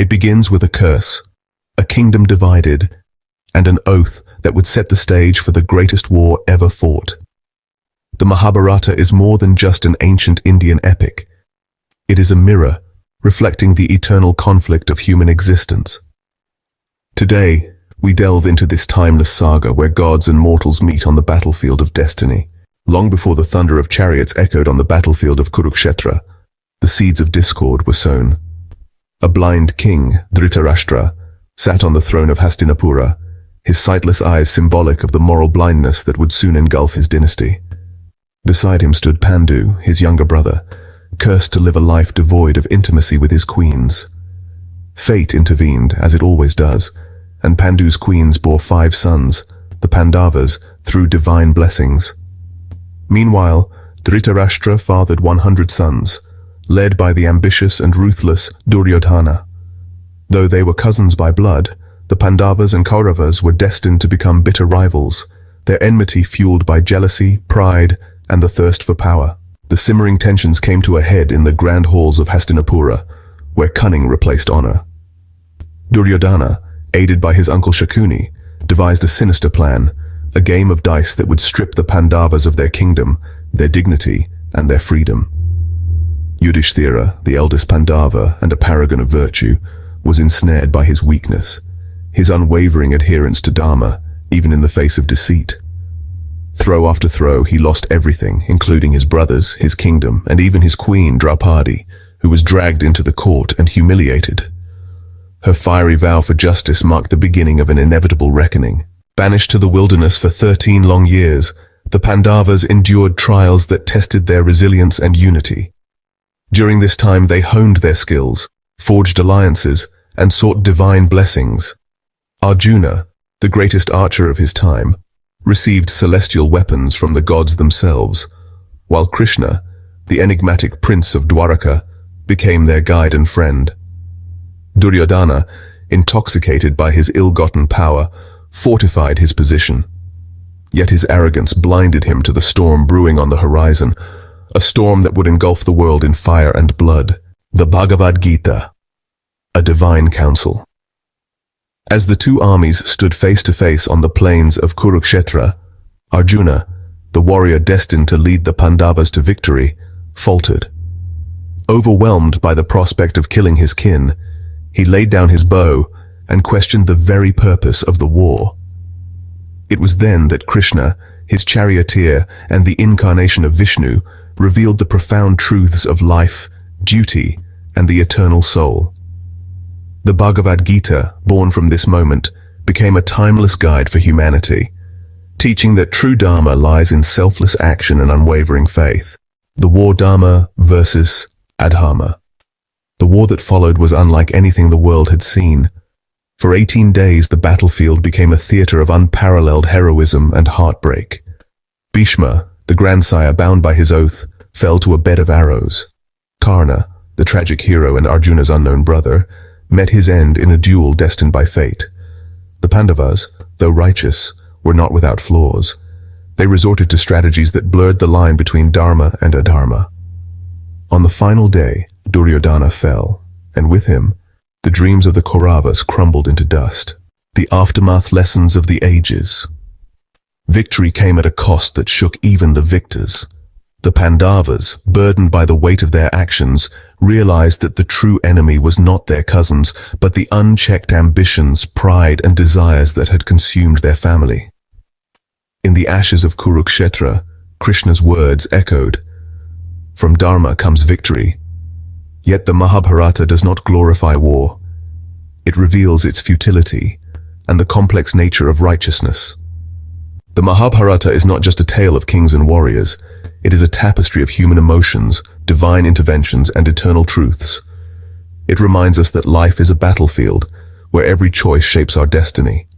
It begins with a curse, a kingdom divided, and an oath that would set the stage for the greatest war ever fought. The Mahabharata is more than just an ancient Indian epic. It is a mirror reflecting the eternal conflict of human existence. Today, we delve into this timeless saga where gods and mortals meet on the battlefield of destiny. Long before the thunder of chariots echoed on the battlefield of Kurukshetra, the seeds of discord were sown. A blind king, Dhritarashtra, sat on the throne of Hastinapura, his sightless eyes symbolic of the moral blindness that would soon engulf his dynasty. Beside him stood Pandu, his younger brother, cursed to live a life devoid of intimacy with his queens. Fate intervened, as it always does, and Pandu's queens bore 5 sons, the Pandavas, through divine blessings. Meanwhile, Dhritarashtra fathered 100 sons, led by the ambitious and ruthless Duryodhana. Though they were cousins by blood, the Pandavas and Kauravas were destined to become bitter rivals, their enmity fueled by jealousy, pride, and the thirst for power. The simmering tensions came to a head in the grand halls of Hastinapura, where cunning replaced honor. Duryodhana, aided by his uncle Shakuni, devised a sinister plan, a game of dice that would strip the Pandavas of their kingdom, their dignity, and their freedom. Yudhishthira, the eldest Pandava and a paragon of virtue, was ensnared by his weakness, his unwavering adherence to Dharma, even in the face of deceit. Throw after throw, he lost everything, including his brothers, his kingdom, and even his queen, Draupadi, who was dragged into the court and humiliated. Her fiery vow for justice marked the beginning of an inevitable reckoning. Banished to the wilderness for 13 long years, the Pandavas endured trials that tested their resilience and unity. During this time they honed their skills, forged alliances, and sought divine blessings. Arjuna, the greatest archer of his time, received celestial weapons from the gods themselves, while Krishna, the enigmatic prince of Dwaraka, became their guide and friend. Duryodhana, intoxicated by his ill-gotten power, fortified his position. Yet his arrogance blinded him to the storm brewing on the horizon, a storm that would engulf the world in fire and blood. The Bhagavad Gita, a divine counsel. As the two armies stood face to face on the plains of Kurukshetra, Arjuna, the warrior destined to lead the Pandavas to victory, faltered. Overwhelmed by the prospect of killing his kin, he laid down his bow and questioned the very purpose of the war. It was then that Krishna, his charioteer and the incarnation of Vishnu, revealed the profound truths of life, duty, and the eternal soul. The Bhagavad Gita, born from this moment, became a timeless guide for humanity, teaching that true Dharma lies in selfless action and unwavering faith. The war Dharma versus Adharma. The war that followed was unlike anything the world had seen. For 18 days the battlefield became a theater of unparalleled heroism and heartbreak. Bhishma, the grandsire bound by his oath, fell to a bed of arrows. Karna, the tragic hero and Arjuna's unknown brother, met his end in a duel destined by fate. The Pandavas, though righteous, were not without flaws. They resorted to strategies that blurred the line between Dharma and Adharma. On the final day, Duryodhana fell, and with him, the dreams of the Kauravas crumbled into dust. The aftermath lessons of the ages. Victory came at a cost that shook even the victors. The Pandavas, burdened by the weight of their actions, realized that the true enemy was not their cousins, but the unchecked ambitions, pride, and desires that had consumed their family. In the ashes of Kurukshetra, Krishna's words echoed, "From Dharma comes victory." Yet the Mahabharata does not glorify war. It reveals its futility and the complex nature of righteousness. The Mahabharata is not just a tale of kings and warriors. It is a tapestry of human emotions, divine interventions, and eternal truths. It reminds us that life is a battlefield where every choice shapes our destiny.